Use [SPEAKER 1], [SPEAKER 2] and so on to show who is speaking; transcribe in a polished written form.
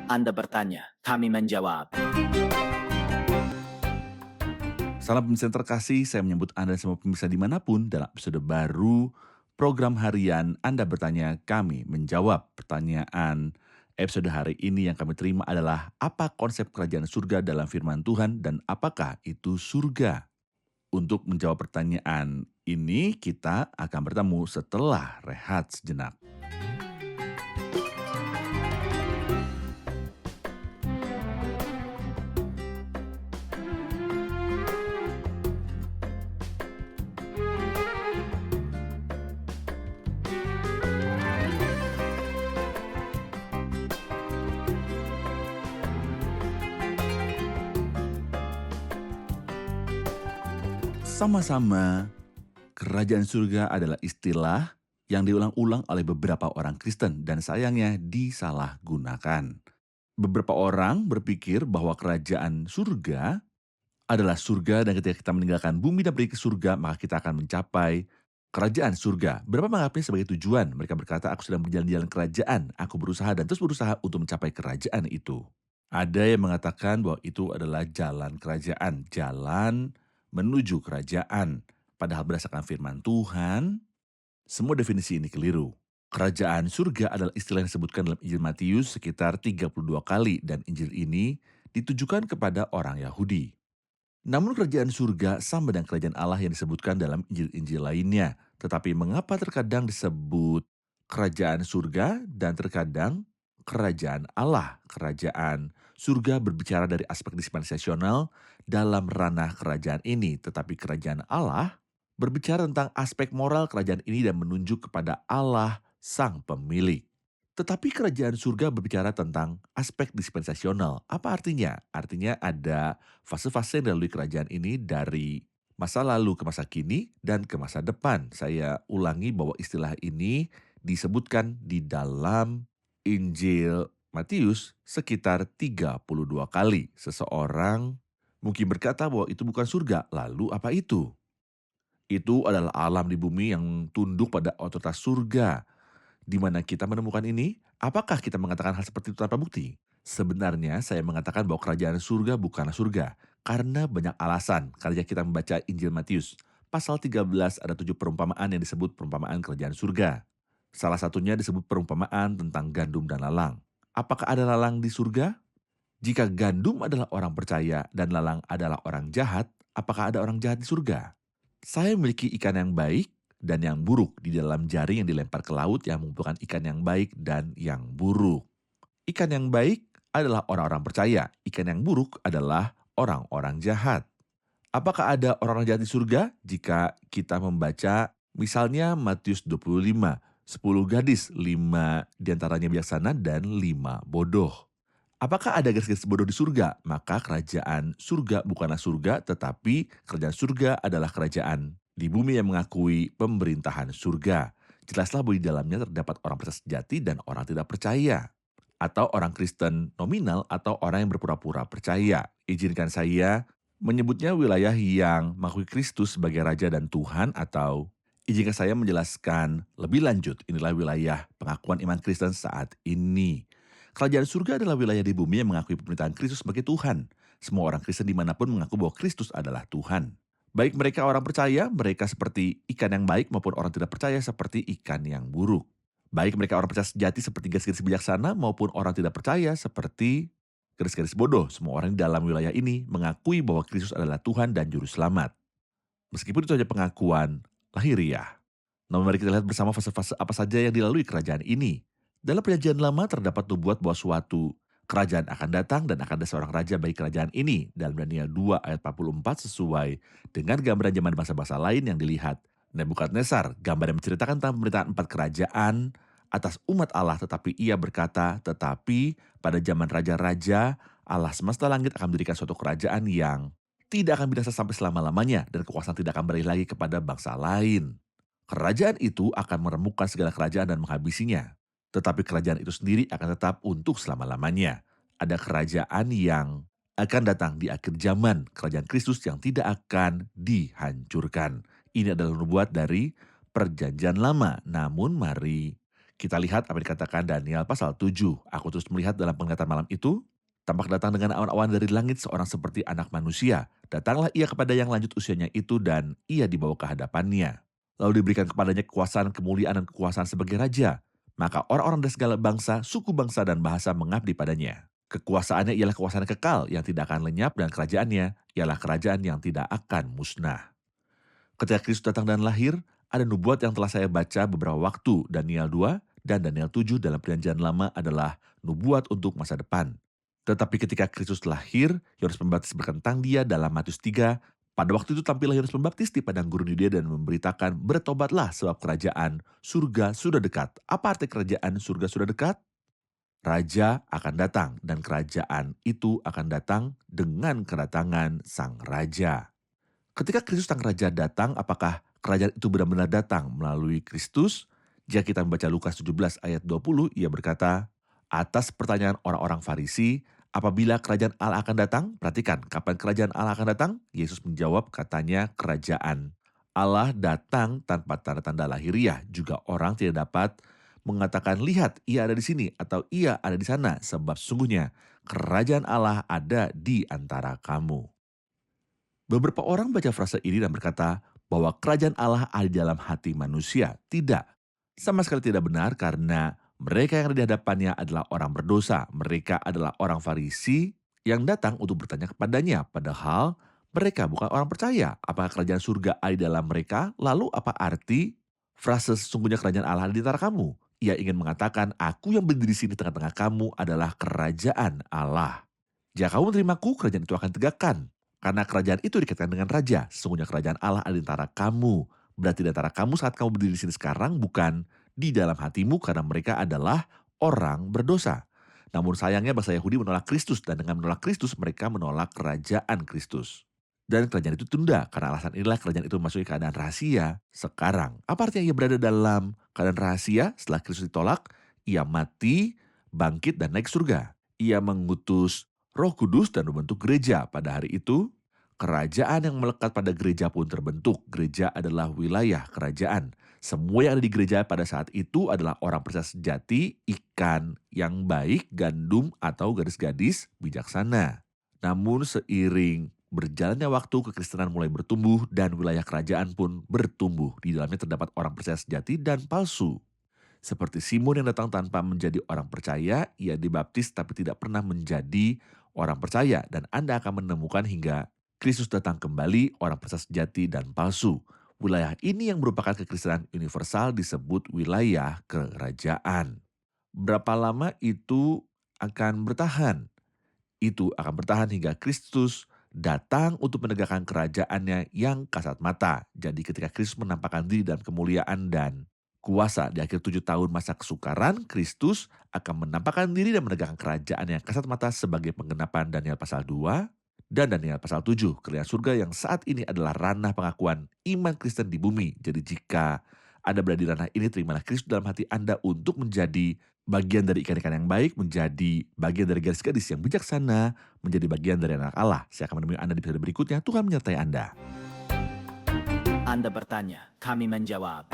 [SPEAKER 1] Anda bertanya, kami menjawab.
[SPEAKER 2] Salam pemirsa yang terkasih, saya menyebut Anda semua pemirsa dimanapun dalam episode baru program harian Anda Bertanya, Kami Menjawab. Pertanyaan episode hari ini yang kami terima adalah, apa konsep kerajaan surga dalam firman Tuhan dan apakah itu surga? Untuk menjawab pertanyaan ini, kita akan bertemu setelah rehat sejenak. Sama-sama, kerajaan surga adalah istilah yang diulang-ulang oleh beberapa orang Kristen dan sayangnya disalahgunakan. Beberapa orang berpikir bahwa kerajaan surga adalah surga dan ketika kita meninggalkan bumi dan pergi ke surga, maka kita akan mencapai kerajaan surga. Beberapa menganggapnya sebagai tujuan. Mereka berkata, aku sedang berjalan di jalan kerajaan, aku berusaha dan terus berusaha untuk mencapai kerajaan itu. Ada yang mengatakan bahwa itu adalah jalan kerajaan, jalan menuju kerajaan. Padahal berdasarkan firman Tuhan, semua definisi ini keliru. Kerajaan surga adalah istilah yang disebutkan dalam Injil Matius sekitar 32 kali dan Injil ini ditujukan kepada orang Yahudi. Namun kerajaan surga sama dengan kerajaan Allah yang disebutkan dalam Injil-Injil lainnya. Tetapi mengapa terkadang disebut kerajaan surga dan terkadang kerajaan Allah? Kerajaan surga berbicara dari aspek dispensasional dalam ranah kerajaan ini. Tetapi kerajaan Allah berbicara tentang aspek moral kerajaan ini dan menunjuk kepada Allah sang pemilik. Tetapi kerajaan surga berbicara tentang aspek dispensasional. Apa artinya? Artinya ada fase-fase yang dilalui kerajaan ini dari masa lalu ke masa kini dan ke masa depan. Saya ulangi bahwa istilah ini disebutkan di dalam Injil Matius sekitar 32 kali. Seseorang mungkin berkata bahwa itu bukan surga. Lalu apa itu? Itu adalah alam di bumi yang tunduk pada otoritas surga. Di mana kita menemukan ini? Apakah kita mengatakan hal seperti itu tanpa bukti? Sebenarnya saya mengatakan bahwa kerajaan surga bukanlah surga. Karena banyak alasan. Kalau kita membaca Injil Matius. Pasal 13 ada 7 perumpamaan yang disebut perumpamaan kerajaan surga. Salah satunya disebut perumpamaan tentang gandum dan lalang. Apakah ada lalang di surga? Jika gandum adalah orang percaya dan lalang adalah orang jahat, apakah ada orang jahat di surga? Saya memiliki ikan yang baik dan yang buruk di dalam jaring yang dilempar ke laut yang mengumpulkan ikan yang baik dan yang buruk. Ikan yang baik adalah orang-orang percaya, ikan yang buruk adalah orang-orang jahat. Apakah ada orang-orang jahat di surga? Jika kita membaca misalnya Matius 25, 10 gadis, 5 diantaranya bijaksana dan 5 bodoh. Apakah ada gadis-gadis bodoh di surga? Maka kerajaan surga bukanlah surga, tetapi kerajaan surga adalah kerajaan di bumi yang mengakui pemerintahan surga. Jelaslah bahwa di dalamnya terdapat orang percaya sejati dan orang tidak percaya. Atau orang Kristen nominal atau orang yang berpura-pura percaya. Izinkan saya menyebutnya wilayah yang mengakui Kristus sebagai Raja dan Tuhan, atau izinkan saya menjelaskan lebih lanjut, inilah wilayah pengakuan iman Kristen saat ini. Kerajaan surga adalah wilayah di bumi yang mengakui pemerintahan Kristus sebagai Tuhan. Semua orang Kristen dimanapun mengaku bahwa Kristus adalah Tuhan. Baik mereka orang percaya, mereka seperti ikan yang baik, maupun orang tidak percaya seperti ikan yang buruk. Baik mereka orang percaya sejati seperti gadis-gadis bijaksana, maupun orang tidak percaya seperti gadis-gadis bodoh. Semua orang di dalam wilayah ini mengakui bahwa Kristus adalah Tuhan dan Juru Selamat. Meskipun itu hanya pengakuan lahiriah. Namun mari kita lihat bersama fase-fase apa saja yang dilalui kerajaan ini. Dalam perjanjian lama terdapat nubuat bahwa suatu kerajaan akan datang dan akan ada seorang raja bagi kerajaan ini. Dalam Daniel 2 ayat 44 sesuai dengan gambaran zaman bangsa-bangsa lain yang dilihat. Nebukadnezar, gambar yang menceritakan tentang pemerintahan 4 kerajaan atas umat Allah, tetapi ia berkata, tetapi pada zaman raja-raja Allah semesta langit akan mendirikan suatu kerajaan yang tidak akan binasa sampai selama-lamanya dan kekuasaan tidak akan beralih lagi kepada bangsa lain. Kerajaan itu akan meremukkan segala kerajaan dan menghabisinya. Tetapi kerajaan itu sendiri akan tetap untuk selama-lamanya. Ada kerajaan yang akan datang di akhir zaman, kerajaan Kristus yang tidak akan dihancurkan. Ini adalah nubuat dari perjanjian lama. Namun mari Kita lihat apa yang dikatakan Daniel pasal 7. Aku terus melihat dalam penglihatan malam itu, tampak datang dengan awan-awan dari langit seorang seperti anak manusia. Datanglah ia kepada yang lanjut usianya itu dan ia dibawa ke hadapannya. Lalu diberikan kepadanya kekuasaan, kemuliaan, dan kekuasaan sebagai raja. Maka orang-orang dari segala bangsa, suku bangsa, dan bahasa mengabdi padanya. Kekuasaannya ialah kekuasaan kekal yang tidak akan lenyap dan kerajaannya ialah kerajaan yang tidak akan musnah. Ketika Kristus datang dan lahir, ada nubuat yang telah saya baca beberapa waktu. Daniel 2 dan Daniel 7 dalam perjanjian lama adalah nubuat untuk masa depan. Tetapi ketika Kristus lahir, Yohanes Pembaptis berkentang dia dalam Matius 3. Pada waktu itu tampillah Yohanes Pembaptis di padang gurun Yudea dan memberitakan, bertobatlah sebab kerajaan surga sudah dekat. Apa arti kerajaan surga sudah dekat? Raja akan datang dan kerajaan itu akan datang dengan kedatangan sang raja. Ketika Kristus sang raja datang, apakah kerajaan itu benar-benar datang melalui Kristus? Jika kita membaca Lukas 17 ayat 20, ia berkata, atas pertanyaan orang-orang Farisi, apabila kerajaan Allah akan datang? Perhatikan, kapan kerajaan Allah akan datang? Yesus menjawab, katanya kerajaan Allah datang tanpa tanda-tanda lahiriah. Juga orang tidak dapat mengatakan, lihat ia ada di sini atau ia ada di sana, sebab sesungguhnya kerajaan Allah ada di antara kamu. Beberapa orang baca frase ini dan berkata bahwa kerajaan Allah ada di dalam hati manusia. Tidak, sama sekali tidak benar karena mereka yang ada di hadapannya adalah orang berdosa. Mereka adalah orang Farisi yang datang untuk bertanya kepadanya. Padahal mereka bukan orang percaya. Apakah kerajaan surga ada di dalam mereka? Lalu apa arti frase sesungguhnya kerajaan Allah ada di antara kamu? Ia ingin mengatakan, aku yang berdiri di sini tengah-tengah kamu adalah kerajaan Allah. Jika kamu menerimaku, kerajaan itu akan tegakkan. Karena kerajaan itu dikaitkan dengan raja. Sesungguhnya kerajaan Allah ada di antara kamu. Berarti di antara kamu saat kamu berdiri di sini sekarang bukan di dalam hatimu karena mereka adalah orang berdosa. Namun sayangnya bangsa Yahudi menolak Kristus dan dengan menolak Kristus mereka menolak kerajaan Kristus. Dan kerajaan itu tunda karena alasan inilah kerajaan itu memasuki keadaan rahasia sekarang. Apa artinya ia berada dalam keadaan rahasia setelah Kristus ditolak? Ia mati, bangkit dan naik surga. Ia mengutus Roh Kudus dan membentuk gereja. Pada hari itu, kerajaan yang melekat pada gereja pun terbentuk. Gereja adalah wilayah kerajaan. Semua yang ada di gereja pada saat itu adalah orang percaya sejati, ikan yang baik, gandum atau gadis-gadis bijaksana. Namun seiring berjalannya waktu, kekristenan mulai bertumbuh dan wilayah kerajaan pun bertumbuh. Di dalamnya terdapat orang percaya sejati dan palsu. Seperti Simon yang datang tanpa menjadi orang percaya, ia dibaptis tapi tidak pernah menjadi orang percaya. Dan Anda akan menemukan hingga Kristus datang kembali orang percaya sejati dan palsu. Wilayah ini yang merupakan kekristenan universal disebut wilayah kerajaan. Berapa lama itu akan bertahan? Itu akan bertahan hingga Kristus datang untuk menegakkan kerajaannya yang kasat mata. Jadi ketika Kristus menampakkan diri dalam kemuliaan dan kuasa di akhir 7 tahun masa kesukaran, Kristus akan menampakkan diri dan menegakkan kerajaan yang kasat mata sebagai penggenapan Daniel pasal 2 dan Daniel pasal 7. Kerajaan surga yang saat ini adalah ranah pengakuan iman Kristen di bumi. Jadi jika Anda berada di ranah ini, terimalah Kristus dalam hati Anda untuk menjadi bagian dari ikan-ikan yang baik, menjadi bagian dari gadis-gadis yang bijaksana, menjadi bagian dari anak Allah. Saya akan menemui Anda di episode berikutnya. Tuhan menyertai Anda.
[SPEAKER 1] Anda bertanya, kami menjawab.